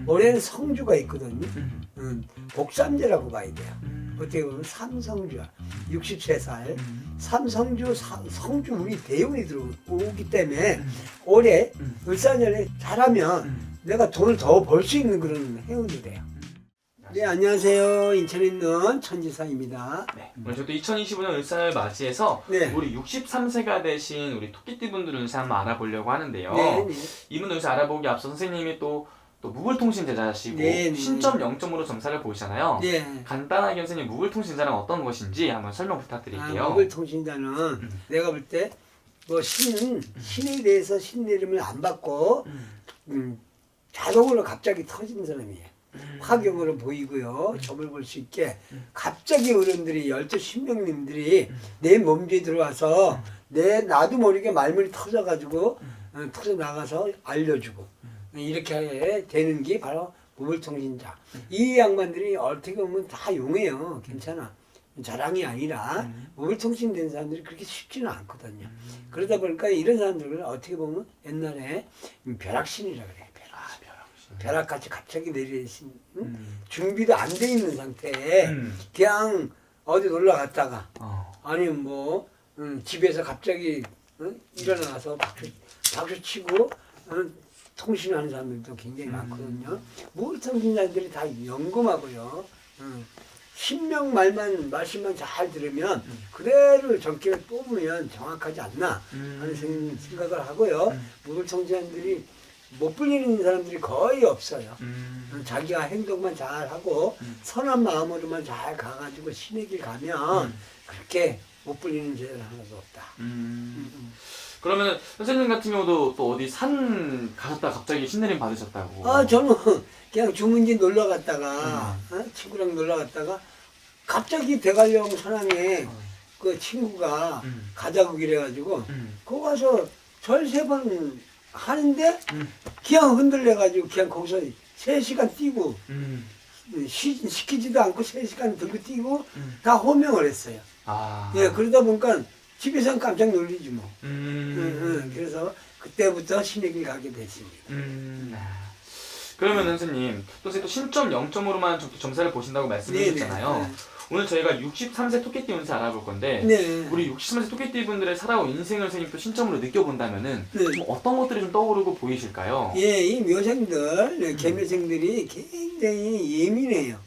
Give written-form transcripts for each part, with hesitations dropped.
올해는 성주가 있거든요. 복삼재라고 봐야 돼요. 어떻게 보면 삼성주야. 63살. 삼성주, 성주 우리 대운이 들어오기 때문에 올해 을사년에 잘하면 내가 돈을 더 벌 수 있는 그런 해운이 돼요. 네, 안녕하세요. 인천에 있는 천지사입니다. 네, 오늘 저도 2025년 을사를 맞이해서 네. 우리 63세가 되신 우리 토끼띠 분들 운세 한번 알아보려고 하는데요. 네, 네. 이분 운세 알아보기 앞서 선생님이 또 무굴통신제자시고 네, 네. 신점 0점으로 점사를 보이잖아요. 네. 간단하게 선생님 무굴통신자는 어떤 것인지 한번 설명 부탁드릴게요. 무굴통신자는 내가 볼 때 뭐 신에 대해서 신 이름을 안 받고 자동으로 갑자기 터진 사람이에요. 화경으로 보이고요. 점을 볼 수 있게 갑자기 어른들이 12, 10명님들이 내 몸주에 들어와서 나도 모르게 말문이 터져가지고 터져 나가서 알려주고 이렇게 되는 게 바로 무굴통신자. 이 양반들이 어떻게 보면 다 용해요. 괜찮아. 자랑이 아니라 무굴통신된 사람들이 그렇게 쉽지는 않거든요. 그러다 보니까 이런 사람들은 어떻게 보면 옛날에 벼락신이라 그래. 벼락같이 갑자기 내리신 준비도 안 돼 있는 상태에 그냥 어디 놀러 갔다가 아니면 뭐 집에서 갑자기 일어나서 박수 치고 통신하는 사람들도 굉장히 많거든요. 무굴통신자들이 다 연금하고요. 신명 말씀만 잘 들으면 그대로 정기를 뽑으면 정확하지 않나 하는 생각을 하고요. 무굴통신자들이 못 불리는 사람들이 거의 없어요. 자기가 행동만 잘하고 선한 마음으로만 잘 가가지고 신의 길 가면 그렇게 못 불리는 죄는 하나도 없다. 그러면 선생님 같은 경우도 또 어디 산 가셨다가 갑자기 신내림 받으셨다고. 저는 그냥 주문지 놀러 갔다가 친구랑 놀러 갔다가 갑자기 대관령 선왕에 그 친구가 가자고 그래가지고 거기 가서 절 3번 하는데 그냥 흔들려가지고 그냥 거기서 3시간 뛰고 시키지도 않고 3시간 들고 뛰고 다 호명을 했어요. 예, 그러다 보니까 집에서는 깜짝 놀리지 뭐. 그래서 그때부터 신의 길 가게 됐습니다. 그러면 선생님 또 신점 0점으로만 점사를 보신다고 말씀하셨잖아요. 네네. 오늘 저희가 63세 토끼띠 운세 알아볼 건데 네. 우리 63세 토끼띠 분들의 살아온 인생을 선생님 또 신점으로 느껴본다면은 네. 좀 어떤 것들이 좀 떠오르고 보이실까요? 예, 이 묘생들, 개묘생들이 굉장히 예민해요.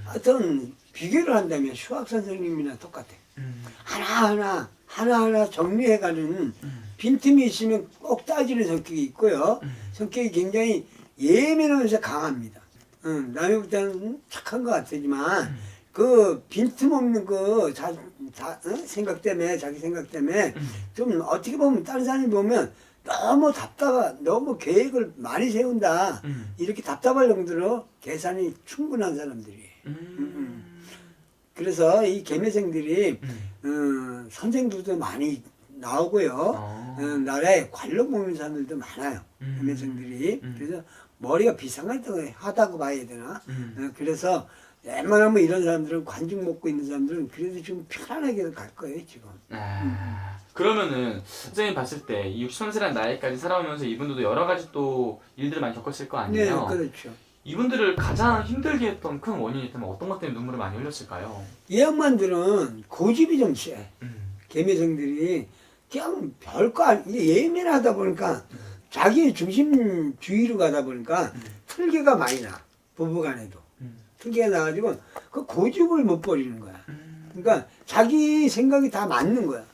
하여튼 비교를 한다면 수학 선생님이나 똑같아요. 하나하나 정리해가는 빈틈이 있으면 꼭 따지는 성격이 있고요. 성격이 굉장히 예민하면서 강합니다. 남의 볼 때는 착한 것 같지만 그 빈틈없는 그 생각 때문에 자기 생각 때문에 좀 어떻게 보면 다른 사람이 보면 너무 계획을 많이 세운다 이렇게 답답할 정도로 계산이 충분한 사람들이에요. 그래서 이 개묘생들이 선생들도 많이 나오고요. 나라에 관록 먹는 사람들도 많아요. 개묘생들이. 그래서 머리가 비상하다고 봐야 되나. 그래서 웬만하면 이런 사람들은 관중 먹고 있는 사람들은 그래도 좀 편안하게 갈 거예요 지금. 그러면은 선생님 봤을 때 이 63세라는 나이까지 살아오면서 이분들도 여러 가지 또 일들을 많이 겪었을 거 아니에요? 네, 그렇죠. 이분들을 가장 힘들게 했던 큰 원인이 있다면 어떤 것 때문에 눈물을 많이 흘렸을까요? 이 양반들은 고집이 좀 세. 개미생들이 그냥 별거 아니 예민하다 보니까 자기 중심주의로 가다 보니까 틀개가 많이 나. 부부간에도 틀개가 나가지고 그 고집을 못 버리는 거야. 그러니까 자기 생각이 다 맞는 거야.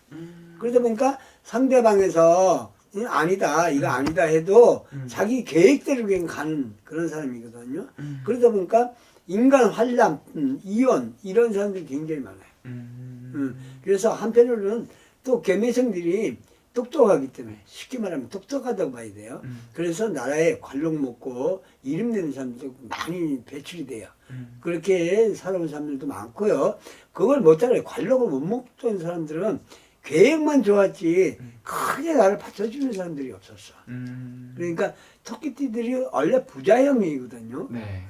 그러다 보니까 상대방에서 아니다 이거 아니다 해도 자기 계획대로 그냥 가는 그런 사람이거든요. 그러다 보니까 인간 환람, 이혼 이런 사람들이 굉장히 많아요. 그래서 한편으로는 또 개미생들이 똑똑하기 때문에 쉽게 말하면 똑똑하다고 봐야 돼요. 그래서 나라에 관록 먹고 이름 내는 사람들도 많이 배출이 돼요. 그렇게 살아온 사람들도 많고요. 그걸 못 따라요. 관록을 못 먹던 사람들은 계획만 좋았지 크게 나를 받쳐주는 사람들이 없었어. 그러니까 토끼띠들이 원래 부자형이거든요. 네.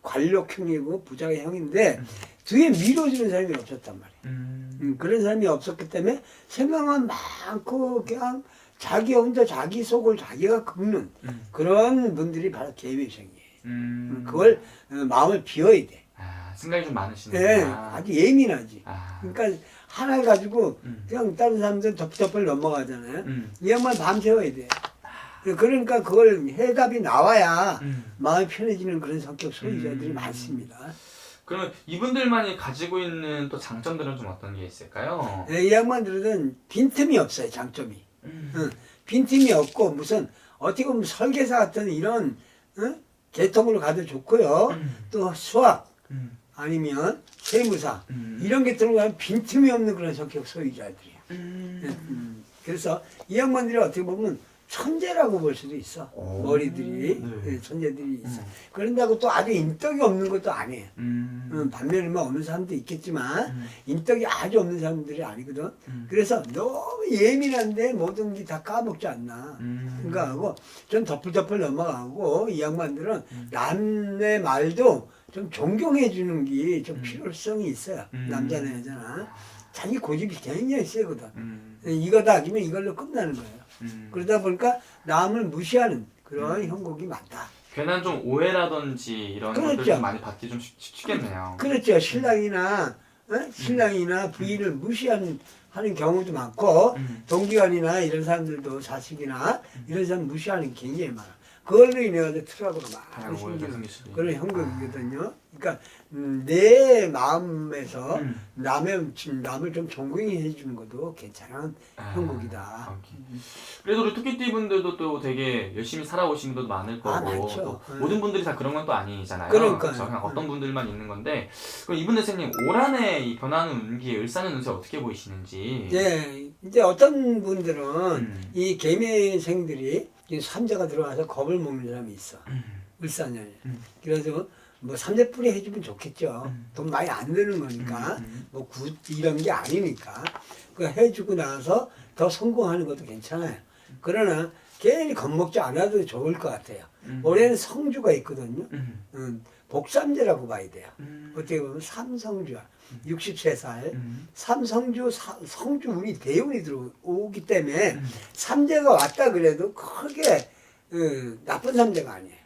관록형이고 부자형인데 뒤에 밀어주는 사람이 없었단 말이에요. 그런 사람이 없었기 때문에 생각만 많고 그냥 자기 혼자 자기 속을 자기가 긁는 그런 분들이 바로 개미생이에요. 그걸 마음을 비워야 돼. 아, 생각이 좀 네, 많으시는구나. 아주 예민하지. 아. 그러니까 하나 가지고 그냥 다른 사람들은 덮덮을 넘어가잖아요. 이 양반 밤새워야 돼. 그러니까 그걸 해답이 나와야 마음이 편해지는 그런 성격 소유자들이 많습니다. 그러면 이분들만이 가지고 있는 또 장점들은 좀 어떤 게 있을까요? 네, 이 양반들은 빈틈이 없어요, 장점이. 빈틈이 없고 무슨 어떻게 보면 설계사 같은 이런 계통으로 가도 좋고요. 또 수학 아니면 세무사 이런 게 들어가면 빈틈이 없는 그런 성격 소유자들이에요. 그래서 이 양반들이 어떻게 보면 천재라고 볼 수도 있어. 머리들이 네. 천재들이 있어. 그런다고 또 아주 인덕이 없는 것도 아니에요. 반면에 뭐 없는 사람도 있겠지만 인덕이 아주 없는 사람들이 아니거든. 그래서 너무 예민한데 모든 게 다 까먹지 않나 생각하고 좀 덮을덮을 넘어가고 이 양반들은 남의 말도 좀 존경해 주는 게 좀 필요성이 있어요. 남자나 여자나. 자기 고집이 굉장히 세거든. 이거다 하면 이걸로 끝나는 거예요. 그러다 보니까 남을 무시하는 그런 형국이 많다. 괜한 좀 오해라든지 이런 그렇죠. 것들 좀 많이 받기 좀 쉽겠네요. 그렇죠. 신랑이나 부인을 무시하는 하는 경우도 많고 동기간이나 이런 사람들도 자식이나 이런 사람 무시하는 게 굉장히 많아. 그걸로 인해 가지고 트러블이 많이 생기는 그런 형국이거든요. 그러니까 내 마음에서 남을 좀 존경해 주는 것도 괜찮은 형국이다. 그래도 우리 토끼띠 분들도 또 되게 열심히 살아오신 분들도 많을 거고 많죠. 또 모든 분들이 다 그런 건 또 아니잖아요. 그러니까요. 그래서 그냥 어떤 분들만 있는 건데 그럼 이분 선생님 올 한해 이 변하는 운기, 을사년 운세 어떻게 보이시는지? 예, 이제 어떤 분들은 이 개미생들이 삼재가 들어와서 겁을 먹는 사람이 있어. 을사년에. 그래서 뭐 삼재뿌리 해주면 좋겠죠. 돈 많이 안 드는 거니까 뭐 굿 이런 게 아니니까 그 해주고 나서 더 성공하는 것도 괜찮아요. 그러나 괜히 겁먹지 않아도 좋을 것 같아요. 올해는 성주가 있거든요. 복삼재라고 봐야 돼요. 어떻게 보면 삼성주야. 63살 삼성주 성주 운이 대운이 들어오기 때문에 삼재가 왔다 그래도 크게 나쁜 삼재가 아니에요.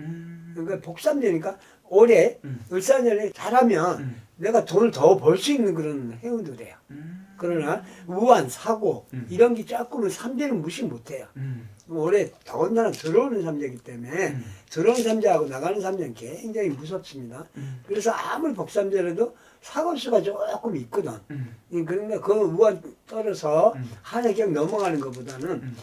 그러니까 복삼재니까 올해 을사년에 잘하면 내가 돈을 더 벌 수 있는 그런 해운도 돼요. 그러나 우한, 사고 이런 게 조금은 삼재는 무시 못해요. 올해 더군다나 들어오는 삼재이기 때문에 들어오는 삼재하고 나가는 삼재는 굉장히 무섭습니다. 그래서 아무리 복삼재라도 사고수가 조금 있거든. 그러니까 그 우한 떨어서 한해 그냥 넘어가는 것보다는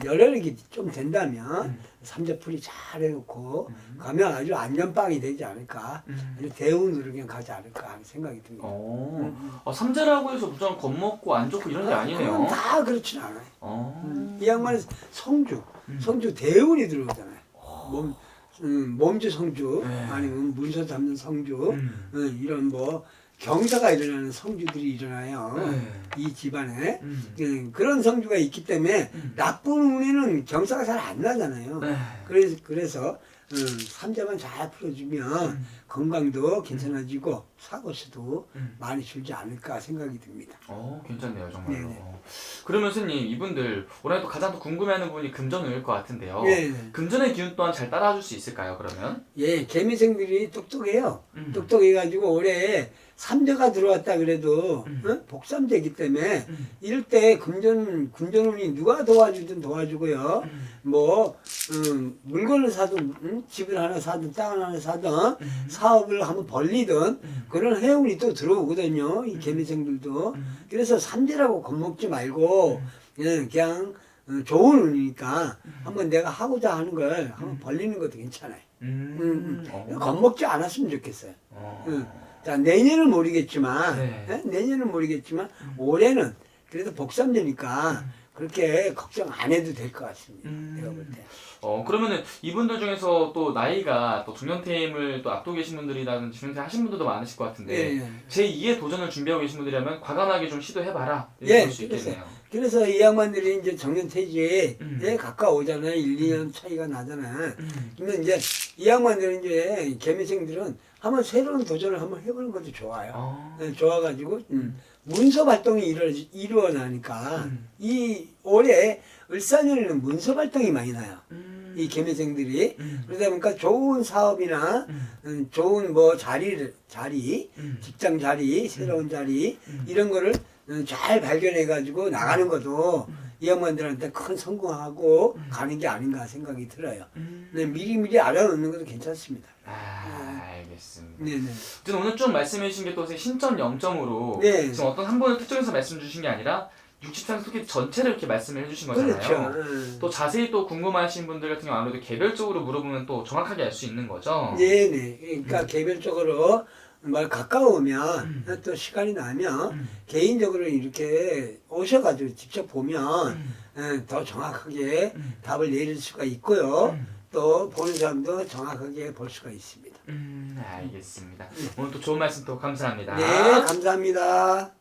열혈이 좀 된다면 삼재풀이 잘 해놓고 가면 아주 안전빵이 되지 않을까. 아주 대운으로 그냥 가지 않을까 하는 생각이 듭니다. 삼재라고 해서 무조건 겁먹고 안 좋고 이런 게 아니네요. 그건 다 그렇진 않아요. 이 양반은 성주 대운이 들어오잖아요. 몸주 성주 아니면 문서 잡는 성주 이런 뭐 경사가 일어나는 성주들이 일어나요. 이 집안에 그런 성주가 있기 때문에 나쁜 운에는 경사가 잘 안 나잖아요. 그래서 삼재만 잘 풀어주면 건강도 괜찮아지고 사고수도 많이 줄지 않을까 생각이 듭니다. 괜찮네요 정말로. 네네. 그러면 스님 이분들 올해 또 가장 또 궁금해하는 분이 금전운일 것 같은데요. 네네. 금전의 기운 또한 잘 따라줄 수 있을까요 그러면? 예, 개미생들이 똑똑해요. 똑똑해가지고 올해 삼재가 들어왔다 그래도 복삼재이기 때문에 이럴 때 금전운이 누가 도와주든 도와주고요. 뭐 물건을 사든 집을 하나 사든 땅을 하나 사든 사업을 한번 벌리든 그런 해운이 또 들어오거든요. 이 개미생들도. 그래서 삼재라고 겁먹지 말고 그냥 좋은 운이니까 한번 내가 하고자 하는 걸 한번 벌리는 것도 괜찮아요. 겁먹지 않았으면 좋겠어요. 자, 내년은 모르겠지만, 내년은 모르겠지만, 올해는 그래도 복삼재니까 그렇게 걱정 안 해도 될 것 같습니다. 내가 볼 때. 그러면은 이분들 중에서 또 나이가 또 중년퇴임을 또 앞두고 계신 분들이라든지 중년퇴임 하신 분들도 많으실 것 같은데 제2의 도전을 준비하고 계신 분들이라면 과감하게 좀 시도해봐라 이렇게 볼 수 있겠네요. 그래서 이 양반들이 이제 정년퇴직에 가까워오잖아요. 1, 2년 차이가 나잖아요. 그러면 이제 이 양반들은 이제 개미생들은 한번 새로운 도전을 한번 해보는 것도 좋아요. 좋아가지고 문서 활동이 이루어나니까 이 올해 을사년에는 문서 활동이 많이 나요. 이 개미생들이. 그러다 보니까 좋은 사업이나 좋은 뭐 자리, 직장 자리, 새로운 자리 이런 거를 잘 발견해가지고 나가는 것도 이 양반들한테 큰 성공하고 가는 게 아닌가 생각이 들어요. 네, 미리미리 알아놓는 것도 괜찮습니다. 알겠습니다. 네네. 어쨌든 오늘 좀 말씀해 주신 게 또 신점 0점으로 네. 지금 어떤 한 분을 특정해서 말씀 주신 게 아니라 63 소켓 전체를 이렇게 말씀을 해주신 거잖아요. 그렇죠. 또 자세히 또 궁금하신 분들 같은 경우 아무래도 개별적으로 물어보면 또 정확하게 알 수 있는 거죠. 네네. 그러니까 개별적으로 말 가까우면 또 시간이 나면 개인적으로 이렇게 오셔가지고 직접 보면 더 정확하게 답을 내릴 수가 있고요. 또 보는 사람도 정확하게 볼 수가 있습니다. 알겠습니다. 오늘 또 좋은 말씀 또 감사합니다. 네, 감사합니다.